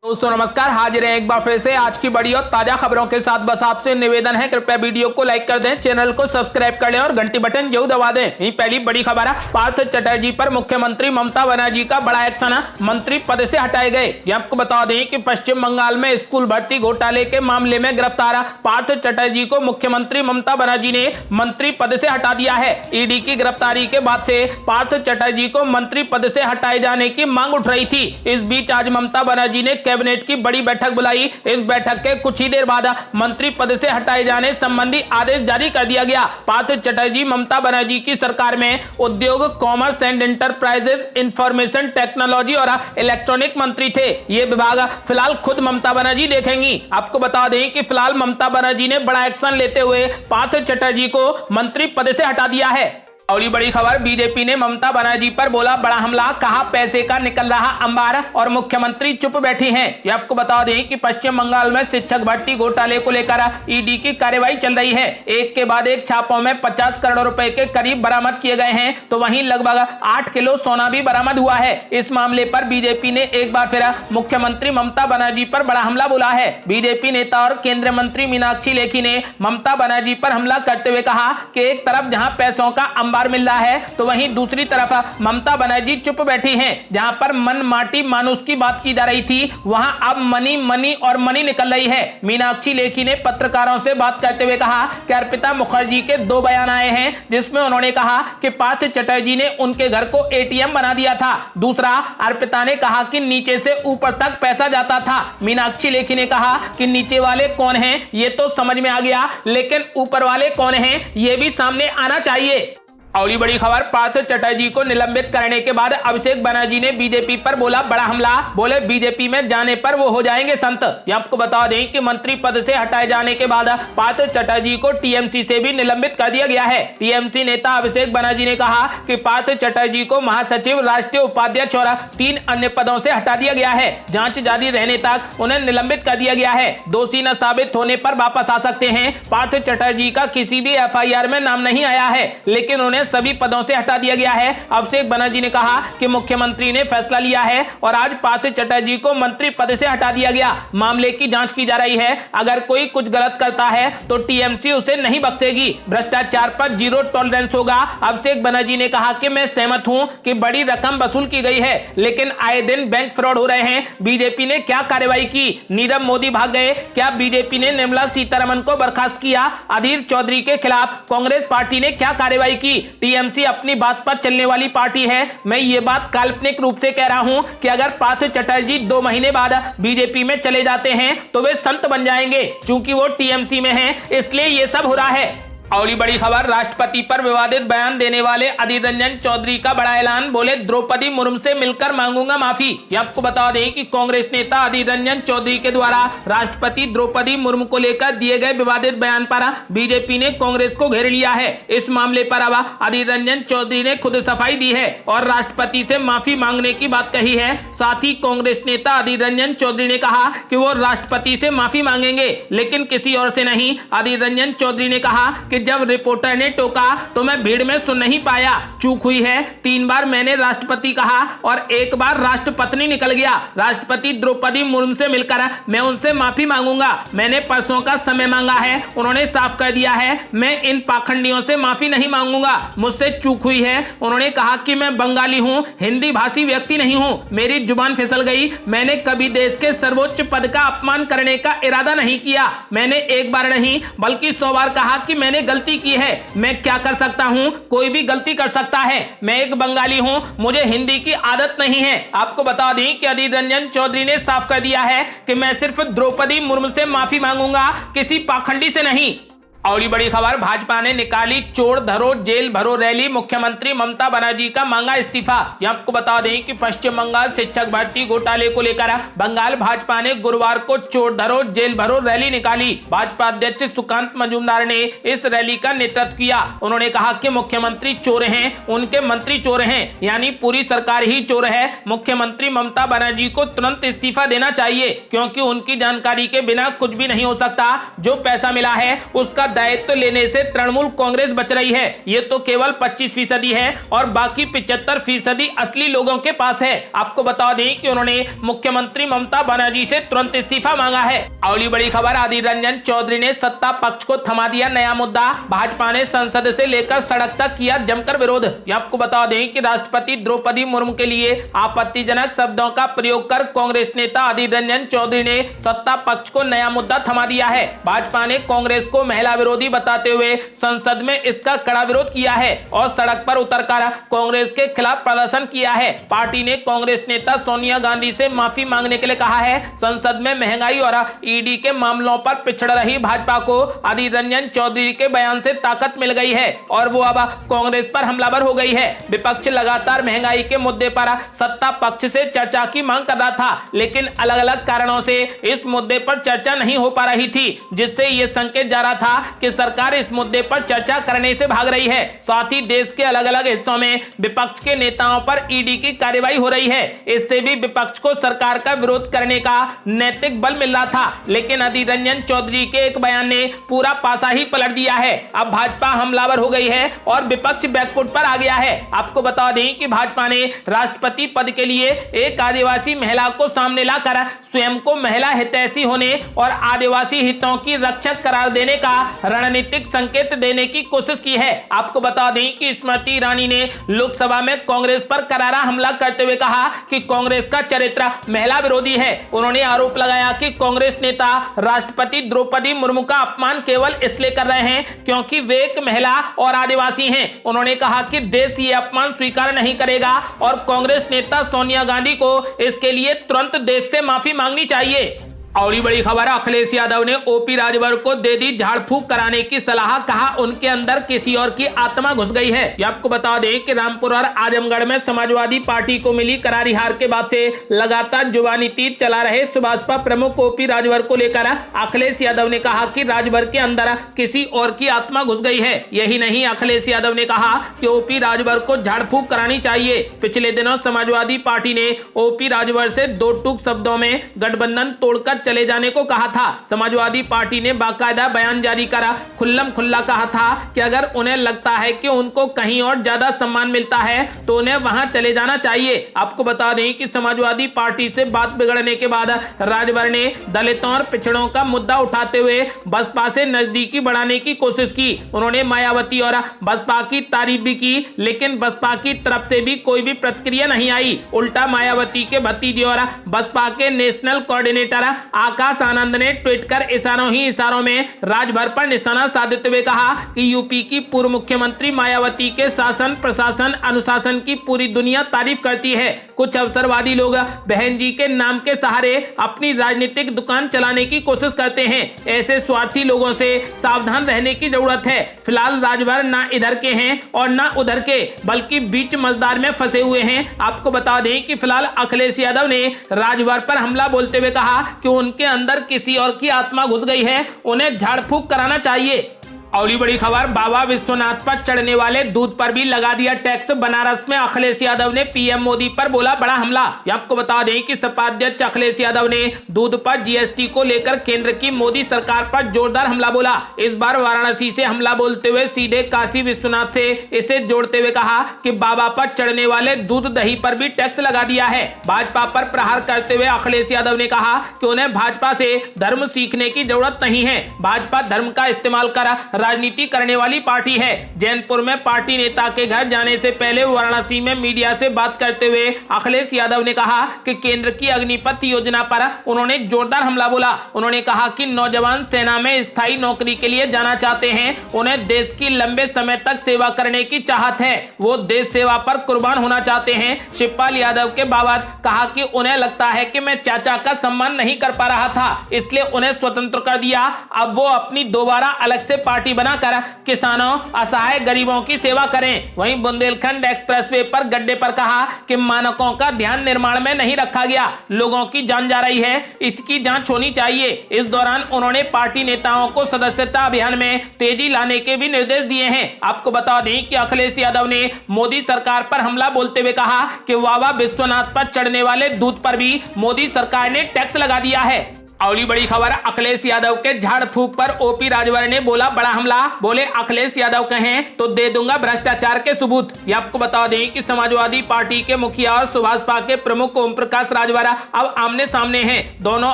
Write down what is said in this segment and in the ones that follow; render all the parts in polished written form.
दोस्तों नमस्कार, हाजिर हैं एक बार फिर से आज की बड़ी और ताजा खबरों के साथ। बस आपसे निवेदन है, कृपया वीडियो को लाइक कर दें, चैनल को सब्सक्राइब कर लें और घंटी बटन जरूर दबा दें। यही पहली बड़ी खबर है, पार्थ चटर्जी पर मुख्यमंत्री ममता बनर्जी का बड़ा एक्शन है, मंत्री पद से हटाए गए। ये आपको बता दें कि पश्चिम बंगाल में स्कूल भर्ती घोटाले के मामले में गिरफ्तार पार्थ चटर्जी को मुख्यमंत्री ममता बनर्जी ने मंत्री पद से हटा दिया है। ईडी की गिरफ्तारी के बाद से पार्थ चटर्जी को मंत्री पद से हटाए जाने की मांग उठ रही थी। इस बीच आज ममता बनर्जी ने कैबिनेट की बड़ी बैठक बुलाई। इस बैठक के कुछ ही देर बाद मंत्री पद से हटाए जाने संबंधी आदेश जारी कर दिया गया। पार्थ चटर्जी ममता बनर्जी की सरकार में उद्योग, commerce and enterprises, information technology और इलेक्ट्रॉनिक मंत्री थे। ये विभाग फिलहाल खुद ममता बनर्जी देखेंगी। आपको बता दें कि फिलहाल ममता बनर्जी ने बड़ा एक्शन लेते हुए पार्थ चटर्जी को मंत्री पद से हटा दिया है। और ये बड़ी खबर, बीजेपी ने ममता बनर्जी पर बोला बड़ा हमला, कहा पैसे का निकल रहा अंबार और मुख्यमंत्री चुप बैठी हैं। ये आपको बता दें कि पश्चिम बंगाल में शिक्षक भर्ती घोटाले को लेकर ईडी की कार्रवाई चल रही है। एक के बाद एक छापों में 50 करोड़ रुपए के करीब बरामद किए गए हैं, तो वहीं लगभग 8 किलो सोना भी बरामद हुआ है। इस मामले पर बीजेपी ने एक बार फिर मुख्यमंत्री ममता बनर्जी पर बड़ा हमला बोला है। बीजेपी नेता और केंद्रीय मंत्री मीनाक्षी लेखी ने ममता बनर्जी पर हमला करते हुए कहा कि एक तरफ जहां पैसों का मिल रहा है, तो वहीं दूसरी तरफ ममता बनर्जी चुप बैठी हैं। जहां पर मन माटी मानुष की बात की जा रही थी, वहां अब मनी मनी और मनी निकल रही है। मीनाक्षी लेखी ने पत्रकारों से बात करते हुए कहा कि अर्पिता मुखर्जी के 2 बयान आए हैं, जिसमें उन्होंने कहा कि पार्थ चटर्जी ने उनके घर को एटीएम बना दिया था। दूसरा, अर्पिता ने कहा कि नीचे से ऊपर तक पैसा जाता था। मीनाक्षी लेखी ने कहा कि नीचे वाले कौन हैं ये तो समझ में आ गया, लेकिन ऊपर वाले कौन हैं ये भी सामने आना चाहिए। और ये बड़ी खबर, पार्थ चटर्जी को निलंबित करने के बाद अभिषेक बनर्जी ने बीजेपी पर बोला बड़ा हमला, बोले बीजेपी में जाने पर वो हो जाएंगे संत। ये आपको बता दें कि मंत्री पद से हटाए जाने के बाद पार्थ चटर्जी को टीएमसी से भी निलंबित कर दिया गया है। टीएमसी नेता अभिषेक बनर्जी ने कहा कि पार्थ चटर्जी को महासचिव, राष्ट्रीय उपाध्यक्ष और 3 अन्य पदों से हटा दिया गया है। जांच जारी रहने तक उन्हें निलंबित कर दिया गया है। दोषी न साबित होने पर वापस आ सकते हैं। पार्थ चटर्जी का किसी भी एफआईआर में नाम नहीं आया है, लेकिन उन्हें सभी पदों से हटा दिया गया है। अभिषेक बनर्जी ने कहा कि मुख्यमंत्री ने फैसला लिया है और आज पार्थ चटर्जी को मंत्री पद से हटा दिया गया। मामले की जांच की जा रही है। अगर कोई कुछ गलत करता है तो टीएमसी उसे नहीं बख्शेगी। भ्रष्टाचार पर जीरो टॉलरेंस होगा। अभिषेक बनर्जी ने कहा कि मैं सहमत हूं कि बड़ी रकम वसूल की गई है, लेकिन आए दिन बैंक फ्रॉड हो रहे हैं। बीजेपी ने क्या कार्रवाई की? नीरव मोदी भाग गए। क्या बीजेपी ने निर्मला सीतारमण को बर्खास्त किया? अधीर चौधरी के खिलाफ कांग्रेस पार्टी ने क्या कार्रवाई की? टीएमसी अपनी बात पर चलने वाली पार्टी है। मैं ये बात काल्पनिक रूप से कह रहा हूं कि अगर पार्थ चटर्जी 2 महीने बाद बीजेपी में चले जाते हैं तो वे संत बन जाएंगे। चूंकि वो टीएमसी में हैं, इसलिए ये सब हो रहा है। और बड़ी खबर, राष्ट्रपति पर विवादित बयान देने वाले अधीर रंजन चौधरी का बड़ा ऐलान, बोले द्रौपदी मुर्मू से मिलकर मांगूंगा माफी। ये आपको बता दें कि कांग्रेस नेता अधीर रंजन चौधरी के द्वारा राष्ट्रपति द्रौपदी मुर्मू को लेकर दिए गए विवादित बयान पर बीजेपी ने कांग्रेस को घेर लिया है। इस मामले पर अब अधीर रंजन चौधरी ने खुद सफाई दी है और राष्ट्रपति से माफी मांगने की बात कही है। साथ ही कांग्रेस नेता अधीर रंजन चौधरी ने कहा कि वो राष्ट्रपति से माफी मांगेंगे, लेकिन किसी और से नहीं। अधीर रंजन चौधरी ने कहा कि जब रिपोर्टर ने टोका तो मैं भीड़ में सुन नहीं पाया। चूक हुई है। 3 बार मैंने राष्ट्रपति कहा और 1 बार राष्ट्रपत्नी निकल गया। राष्ट्रपति द्रौपदी मुर्मू से मिलकर मैं उनसे माफी मांगूंगा। मैंने परसों का समय मांगा है, उन्होंने साफ कर दिया है। मैं इन पाखंडियों से माफी नहीं मांगूंगा। मुझसे चूक हुई है। उन्होंने कहा कि मैं बंगाली हूं, हिंदी भाषी व्यक्ति नहीं हूं। मेरी जुबान फिसल गई। मैंने कभी देश के सर्वोच्च पद का अपमान करने का इरादा नहीं किया। मैंने 1 बार नहीं बल्कि 100 बार कहा कि मैंने गलती की है। मैं क्या कर सकता हूं? कोई भी गलती कर सकता है। मैं एक बंगाली हूं, मुझे हिंदी की आदत नहीं है। आपको बता दें कि अधीर रंजन चौधरी ने साफ कर दिया है कि मैं सिर्फ द्रौपदी मुर्मू से माफी मांगूंगा, किसी पाखंडी से नहीं। और ये बड़ी खबर, भाजपा ने निकाली चोर धरो जेल भरो रैली, मुख्यमंत्री ममता बनर्जी का मांगा इस्तीफा। ये आपको बता दें कि पश्चिम बंगाल शिक्षक भर्ती घोटाले को लेकर बंगाल भाजपा ने गुरुवार को चोर धरो जेल भरो रैली निकाली। भाजपा अध्यक्ष सुकांत मजूमदार ने इस रैली का नेतृत्व किया। उन्होंने कहा कि मुख्यमंत्री चोर हैं, उनके मंत्री चोर हैं, यानी पूरी सरकार ही चोर है। मुख्यमंत्री ममता बनर्जी को तुरंत इस्तीफा देना चाहिए, क्योंकि उनकी जानकारी के बिना कुछ भी नहीं हो सकता। जो पैसा मिला है उसका दायित्व लेने से तृणमूल कांग्रेस बच रही है। ये तो केवल 25% है और बाकी 75% असली लोगों के पास है। आपको बता दें कि उन्होंने मुख्यमंत्री ममता बनर्जी से तुरंत इस्तीफा मांगा है। अगली बड़ी खबर, अधीर रंजन चौधरी ने सत्ता पक्ष को थमा दिया नया मुद्दा। भाजपा ने संसद से लेकर सड़क तक किया जमकर विरोध। आपको बता दें कि राष्ट्रपति द्रौपदी मुर्मू के लिए आपत्तिजनक शब्दों का प्रयोग कर कांग्रेस नेता अधीर रंजन चौधरी ने सत्ता पक्ष को नया मुद्दा थमा दिया है। भाजपा ने कांग्रेस को महिला विरोधी बताते हुए संसद में इसका कड़ा विरोध किया है और सड़क पर उतरकर कांग्रेस के खिलाफ प्रदर्शन किया है। पार्टी ने कांग्रेस नेता सोनिया गांधी से माफी मांगने के लिए कहा है। संसद में महंगाई और ईडी के मामलों पर पिछड़ रही भाजपा को अधीर रंजन चौधरी के बयान से ताकत मिल गई है और वो अब कांग्रेस पर हमलावर हो गई है। विपक्ष लगातार महंगाई के मुद्दे पर सत्ता पक्ष से चर्चा की मांग कर रहा था, लेकिन अलग अलग कारणों से इस मुद्दे पर चर्चा नहीं हो पा रही थी, जिससे यह संकेत जा रहा था कि सरकार इस मुद्दे पर चर्चा करने से भाग रही है। साथ ही देश के अलग अलग हिस्सों में विपक्ष के नेताओं पर ईडी की कार्रवाई हो रही है। इससे भी विपक्ष को सरकार का विरोध करने का नैतिक बल मिल रहा था, लेकिन अधीर रंजन चौधरी के एक बयान ने पूरा पासा ही पलट दिया है। अब भाजपा हमलावर हो गई है और विपक्ष बैकफुट पर आ गया है। आपको बता दें कि भाजपा ने राष्ट्रपति पद के लिए एक आदिवासी महिला को सामने लाकर स्वयं को महिला हितैषी होने और आदिवासी हितों की रक्षक करार देने का रणनीतिक संकेत देने की कोशिश की है। आपको बता दें कि स्मृति ईरानी ने लोकसभा में कांग्रेस पर करारा हमला करते हुए कहा कि कांग्रेस का चरित्र महिला विरोधी है। उन्होंने आरोप लगाया कि कांग्रेस नेता राष्ट्रपति द्रौपदी मुर्मू का अपमान केवल इसलिए कर रहे हैं क्योंकि वे एक महिला और आदिवासी हैं। उन्होंने कहा कि देश ये अपमान स्वीकार नहीं करेगा और कांग्रेस नेता सोनिया गांधी को इसके लिए तुरंत देश से माफी मांगनी चाहिए। और बड़ी खबर, अखिलेश यादव ने ओपी राजभर को दे दी झाड़ फूक कराने की सलाह, कहा उनके अंदर किसी और की आत्मा घुस गई है। ये आपको बता दें कि रामपुर और आजमगढ़ में समाजवादी पार्टी को मिली करारी हार के बाद से लगातार जुबानी तीर चला रहे सुभाषपा प्रमुख ओपी राजभर को लेकर अखिलेश यादव ने कहा कि राजभर के अंदर किसी और की आत्मा घुस गई है। यही नहीं, अखिलेश यादव ने कहा कि ओपी राजभर को झाड़ फूक करानी चाहिए। पिछले दिनों समाजवादी पार्टी ने ओपी राजभर से दो टूक शब्दों में गठबंधन तोड़कर चले जाने को कहा था। समाजवादी पार्टी ने बाकायदा बयान जारी करा खुल्लम खुल्ला कहा था कि अगर उन्हें लगता है कि उनको कहीं और ज्यादा सम्मान मिलता है तो उन्हें वहां चले जाना चाहिए। आपको बता दें कि समाजवादी पार्टी से बात बिगड़ने के बाद राजभर ने दलितों और पिछड़ों का मुद्दा उठाते हुए बसपा से नजदीकी बढ़ाने की कोशिश की। उन्होंने मायावती और बसपा की तारीफ भी की, लेकिन बसपा की तरफ से भी कोई भी प्रतिक्रिया नहीं आई। उल्टा मायावती के भतीजे और बसपा के नेशनल कोऑर्डिनेटर आकाश आनंद ने ट्वीट कर इशारों ही इशारों में राजभर पर निशाना साधते हुए कहा कि यूपी की पूर्व मुख्यमंत्री मायावती के शासन प्रशासन अनुशासन की पूरी दुनिया तारीफ करती है। कुछ अवसरवादी लोग बहन जी के नाम के सहारे अपनी राजनीतिक दुकान चलाने की कोशिश करते हैं। ऐसे स्वार्थी लोगों से सावधान रहने की जरूरत है। फिलहाल राजभर ना इधर के हैं और ना उधर के, बल्कि बीच मझदार में फंसे हुए हैं। आपको बता दें कि फिलहाल अखिलेश यादव ने राजभर पर हमला बोलते हुए कहा कि उनके अंदर किसी और की आत्मा घुस गई है, उन्हें झाड़ फूक कराना चाहिए। और बड़ी खबर, बाबा विश्वनाथ पर चढ़ने वाले दूध पर भी लगा दिया टैक्स। बनारस में अखिलेश यादव ने पीएम मोदी पर बोला बड़ा हमला। आपको बता दें कि सपा अध्यक्ष अखिलेश यादव ने दूध पर जीएसटी को लेकर केंद्र की मोदी सरकार पर जोरदार हमला बोला। इस बार वाराणसी से हमला बोलते हुए सीधे काशी विश्वनाथ से इसे जोड़ते हुए कहा कि बाबा पर चढ़ने वाले दूध दही पर भी टैक्स लगा दिया है। भाजपा पर प्रहार करते हुए अखिलेश यादव ने कहा कि उन्हें भाजपा से धर्म सीखने की जरूरत नहीं है। भाजपा धर्म का इस्तेमाल कर राजनीति करने वाली पार्टी है। जैनपुर में पार्टी नेता के घर जाने से पहले वाराणसी में मीडिया से बात करते हुए अखिलेश यादव ने कहा कि केंद्र की अग्निपथ योजना पर उन्होंने जोरदार हमला बोला। उन्होंने कहा कि नौजवान सेना में स्थायी नौकरी के लिए जाना चाहते हैं, उन्हें देश की लंबे समय तक सेवा करने की चाहत है, वो देश सेवा पर कुर्बान होना चाहते हैं। शिवपाल यादव के बाबत कहा कि उन्हें लगता है कि मैं चाचा का सम्मान नहीं कर पा रहा था, इसलिए उन्हें स्वतंत्र कर दिया। अब वो अपनी दोबारा अलग से पार्टी बनाकर किसानों असहाय गरीबों की सेवा करें। वहीं बुंदेलखंड एक्सप्रेसवे पर गड्ढे पर कहा कि मानकों का ध्यान निर्माण में नहीं रखा गया, लोगों की जान जा रही है, इसकी जांच होनी चाहिए। इस दौरान उन्होंने पार्टी नेताओं को सदस्यता अभियान में तेजी लाने के भी निर्देश दिए हैं। आपको बता दें कि अखिलेश यादव ने मोदी सरकार पर हमला बोलते हुए कहा कि बाबा विश्वनाथ पर चढ़ने वाले दूध पर भी मोदी सरकार ने टैक्स लगा दिया है। अगली बड़ी खबर, अखिलेश यादव के झाड़ फूक पर ओपी राजभर ने बोला बड़ा हमला। बोले अखिलेश यादव कहें तो दे दूंगा भ्रष्टाचार के सबूत। ये आपको बता दें कि समाजवादी पार्टी के मुखिया और सुभाषपा के प्रमुख ओम प्रकाश राजभर अब आमने सामने हैं। दोनों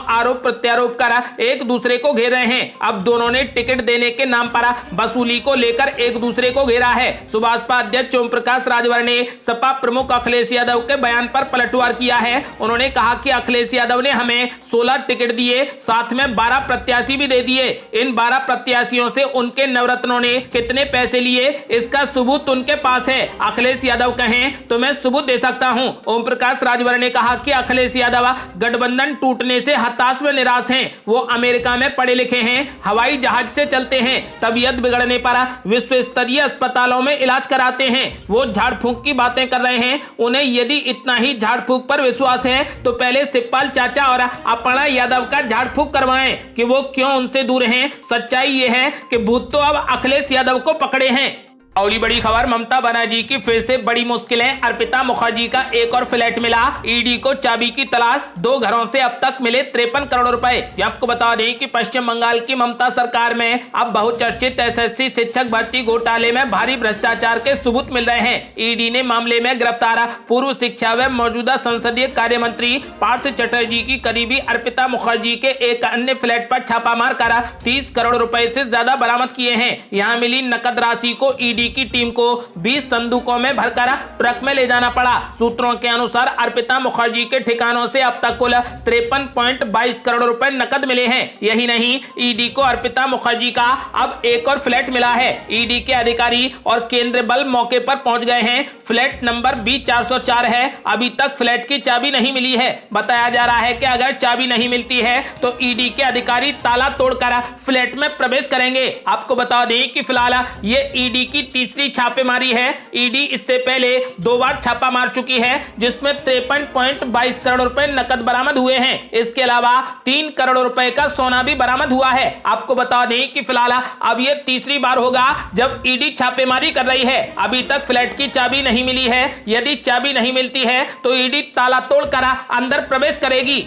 आरोप प्रत्यारोप कर एक दूसरे को घेर रहे हैं। अब दोनों ने टिकट देने के नाम पर वसूली को लेकर एक दूसरे को घेरा है। सुभाषपा अध्यक्ष ओम प्रकाश राजभर ने सपा प्रमुख अखिलेश यादव के बयान पर पलटवार किया है। उन्होंने कहा कि अखिलेश यादव ने हमें 16 टिकट दिए, साथ में 12 प्रत्याशी भी दे दिए। इन 12 प्रत्याशियों से उनके नवरत्नों ने कितने पैसे लिए इसका सबूत उनके पास है। अखिलेश यादव कहें तो मैं सबूत दे सकता हूं। ओम प्रकाश राजभर ने कहा कि अखिलेश यादव गठबंधन टूटने से हताश व निराश हैं। वो अमेरिका में पढ़े लिखे हैं, हवाई जहाज से चलते हैं, तबीयत बिगड़ने पर विश्व स्तरीय अस्पतालों में इलाज कराते हैं। वो झाड़ फूक की बातें कर रहे हैं। उन्हें यदि इतना ही झाड़ फूक पर विश्वास है तो पहले शिवपाल चाचा और अपर्णा यादव का झाड़ फूक करवाएं कि वो क्यों उनसे दूर हैं। सच्चाई ये है कि भूत तो अब अखिलेश यादव को पकड़े हैं। अगली बड़ी खबर, ममता बनर्जी की फिर से बड़ी मुश्किलें। अर्पिता मुखर्जी का एक और फ्लैट मिला। ईडी को चाबी की तलाश, 2 घरों से अब तक मिले 53 करोड़ रुपए। आपको बता दें कि पश्चिम बंगाल की ममता सरकार में अब बहुचर्चित एसएससी शिक्षक भर्ती घोटाले में भारी भ्रष्टाचार के सबूत मिल रहे हैं। ईडी ने मामले में गिरफ्तार पूर्व शिक्षा व मौजूदा संसदीय कार्य मंत्री पार्थ चटर्जी की करीबी अर्पिता मुखर्जी के एक अन्य फ्लैट पर छापा मारकर 30 करोड़ रुपए से ज्यादा बरामद किए हैं। यहाँ मिली नकद राशि को ईडी की टीम को 20 संदूकों में भरकर ट्रक में ले जाना पड़ा। सूत्रों के अनुसार अर्पिता मुखर्जी के ठिकानों से अब तक कुल 53.22 करोड़ रुपए नकद मिले हैं। यही नहीं, ईडी को अर्पिता मुखर्जी का अब एक और फ्लैट मिला है। ईडी के अधिकारी और केंद्रीय बल मौके पर पहुंच गए हैं। फ्लैट नंबर B404 है। अभी तक फ्लैट की चाबी नहीं मिली है। बताया जा रहा है कि अगर चाबी नहीं मिलती है तो ईडी के अधिकारी ताला तोड़कर फ्लैट में प्रवेश करेंगे। आपको बता दें कि फिलहाल ये ईडी की तीसरी छापेमारी है। ईडी इससे पहले 2 बार छापा मार चुकी है, जिसमें 53.22 करोड़ रुपए नकद बरामद हुए हैं। इसके अलावा 3 करोड़ रुपए का सोना भी बरामद हुआ है। आपको बता दें कि फिलहाल अब यह तीसरी बार होगा जब ईडी छापेमारी कर रही है। अभी तक फ्लैट की चाबी नहीं मिली है। यदि चाबी नहीं मिलती है तो ईडी ताला तोड़कर अंदर प्रवेश करेगी।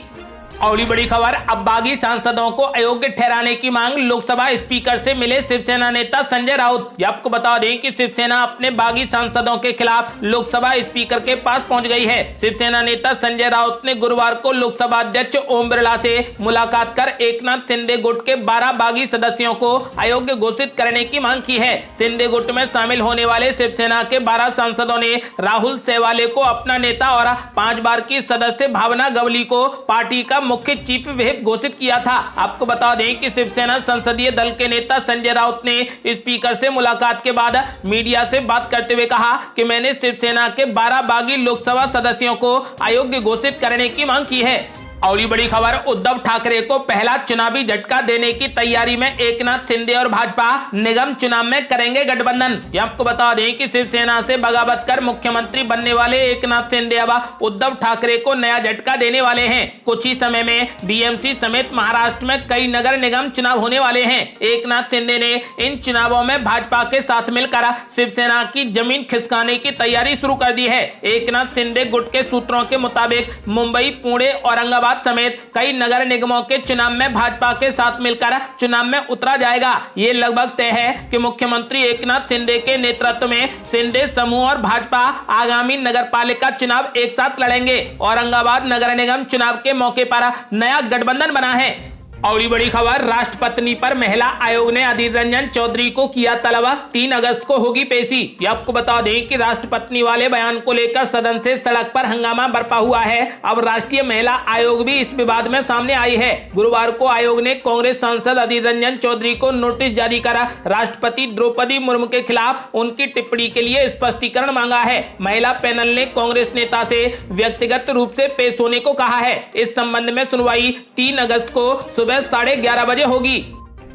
अगली बड़ी खबर, अब बागी सांसदों को अयोग्य ठहराने की मांग। लोकसभा स्पीकर से मिले शिवसेना नेता संजय राउत। आपको बता दें कि शिवसेना अपने बागी सांसदों के खिलाफ लोकसभा स्पीकर के पास पहुंच गई है। शिवसेना नेता संजय राउत ने गुरुवार को लोकसभा अध्यक्ष ओम बिरला से मुलाकात कर एकनाथ शिंदे गुट के 12 बागी सदस्यों को अयोग्य घोषित करने की मांग की है। शिंदे गुट में शामिल होने वाले शिवसेना के 12 सांसदों ने राहुल सेवाले को अपना नेता और 5 बार की सदस्य भावना गवली को पार्टी का मुख्य चीफ व्हिप घोषित किया था। आपको बता दें कि शिवसेना संसदीय दल के नेता संजय राउत ने स्पीकर से मुलाकात के बाद मीडिया से बात करते हुए कहा कि मैंने शिवसेना के 12 बागी लोकसभा सदस्यों को अयोग्य घोषित करने की मांग की है। अगली बड़ी खबर, उद्धव ठाकरे को पहला चुनावी झटका देने की तैयारी में एकनाथ शिंदे और भाजपा निगम चुनाव में करेंगे गठबंधन। आपको बता दें कि शिवसेना से बगावत कर मुख्यमंत्री बनने वाले एकनाथ शिंदे अब उद्धव ठाकरे को नया झटका देने वाले हैं। कुछ ही समय में बीएमसी समेत महाराष्ट्र में कई नगर निगम चुनाव होने वाले हैं। एकनाथ शिंदे ने इन चुनावों में भाजपा के साथ मिलकर शिवसेना की जमीन खिसकाने की तैयारी शुरू कर दी है। एकनाथ शिंदे गुट के सूत्रों के मुताबिक मुंबई, पुणे, औरंगाबाद समेत कई नगर निगमों के चुनाव में भाजपा के साथ मिलकर चुनाव में उतरा जाएगा। ये लगभग तय है कि मुख्यमंत्री एकनाथ शिंदे के नेतृत्व में शिंदे समूह और भाजपा आगामी नगरपालिका चुनाव एक साथ लड़ेंगे। औरंगाबाद नगर निगम चुनाव के मौके पर नया गठबंधन बना है। अगली बड़ी खबर, राष्ट्रपति पर महिला आयोग ने अधीर रंजन चौधरी को किया तलब। 3 अगस्त को होगी पेशी। आपको बता दें कि राष्ट्रपति वाले बयान को लेकर सदन से सड़क पर हंगामा बरपा हुआ है। अब राष्ट्रीय महिला आयोग भी इस विवाद में सामने आई है। गुरुवार को आयोग ने कांग्रेस सांसद अधीर रंजन चौधरी को नोटिस जारी कर राष्ट्रपति द्रौपदी मुर्मू के खिलाफ उनकी टिप्पणी के लिए स्पष्टीकरण मांगा है। महिला पैनल ने कांग्रेस नेता से व्यक्तिगत रूप से पेश होने को कहा है। इस संबंध में सुनवाई 3 अगस्त को सुबह 11:30 बजे होगी।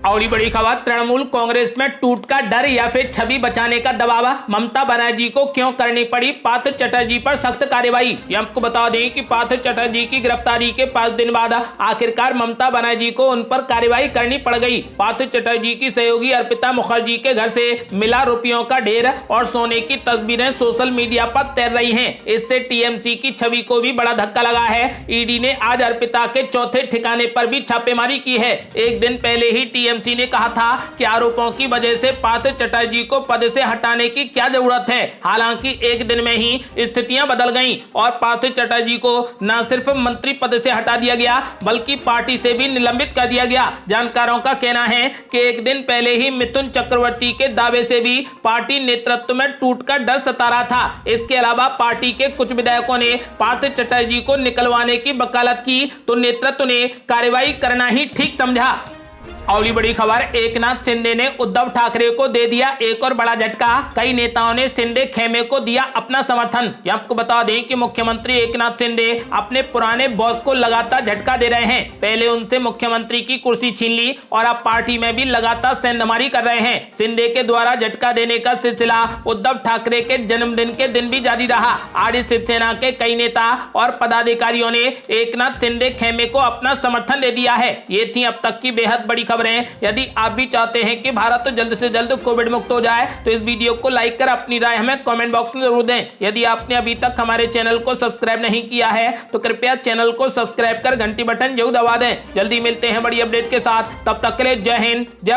और बड़ी खबर, तृणमूल कांग्रेस में टूट का डर या फिर छवि बचाने का दबाव, ममता बनर्जी को क्यों करनी पड़ी पार्थ चटर्जी पर सख्त कार्रवाई। आपको बता दें कि पार्थ चटर्जी की गिरफ्तारी के 5 दिन बाद आखिरकार ममता बनर्जी को उन पर कार्रवाई करनी पड़ गई। पार्थ चटर्जी की सहयोगी अर्पिता मुखर्जी के घर से मिला रुपयों का ढेर और सोने की तस्वीरें सोशल मीडिया पर तैर रही हैं। इससे टीएमसी की छवि को भी बड़ा धक्का लगा है। ईडी ने आज अर्पिता के चौथे ठिकाने पर भी छापेमारी की है। एक दिन पहले ही टीएमसी ने कहा था कि आरोपों की वजह से पार्थ चटर्जी को पद से हटाने की क्या जरूरत है। हालांकि एक दिन में ही स्थितियां बदल गईं और पार्थ चटर्जी को न सिर्फ मंत्री पद से हटा दिया गया बल्कि पार्टी से भी निलंबित कर दिया गया। जानकारों का कहना है कि एक दिन पहले ही मिथुन चक्रवर्ती के दावे से भी पार्टी नेतृत्व में टूट का डर सता रहा था। इसके अलावा पार्टी के कुछ विधायकों ने पार्थ चटर्जी को निकलवाने की वकालत की तो नेतृत्व ने कार्रवाई करना ही ठीक समझा। और बड़ी खबर, एकनाथ शिंदे ने उद्धव ठाकरे को दे दिया एक और बड़ा झटका। कई नेताओं ने शिंदे खेमे को दिया अपना समर्थन। आपको बता दें कि मुख्यमंत्री एकनाथ शिंदे अपने पुराने बॉस को लगातार झटका दे रहे हैं। पहले उनसे मुख्यमंत्री की कुर्सी छीन ली और अब पार्टी में भी लगातार सेंधमारी कर रहे हैं। शिंदे के द्वारा झटका देने का सिलसिला उद्धव ठाकरे के जन्मदिन के दिन भी जारी रहा। आज शिवसेना के कई नेता और पदाधिकारियों ने एकनाथ शिंदे खेमे को अपना समर्थन दे दिया है। ये थी अब तक की बेहद बड़ी खबरें। यदि आप भी चाहते हैं कि भारत जल्द से जल्द कोविड मुक्त हो जाए तो इस वीडियो को लाइक कर अपनी राय हमें कमेंट बॉक्स में जरूर दें। यदि आपने अभी तक हमारे चैनल को सब्सक्राइब नहीं किया है तो कृपया चैनल को सब्सक्राइब कर घंटी बटन जरूर दबा दें। जल्दी मिलते हैं बड़ी अपडेट के साथ, तब तक के लिए जय हिंद जय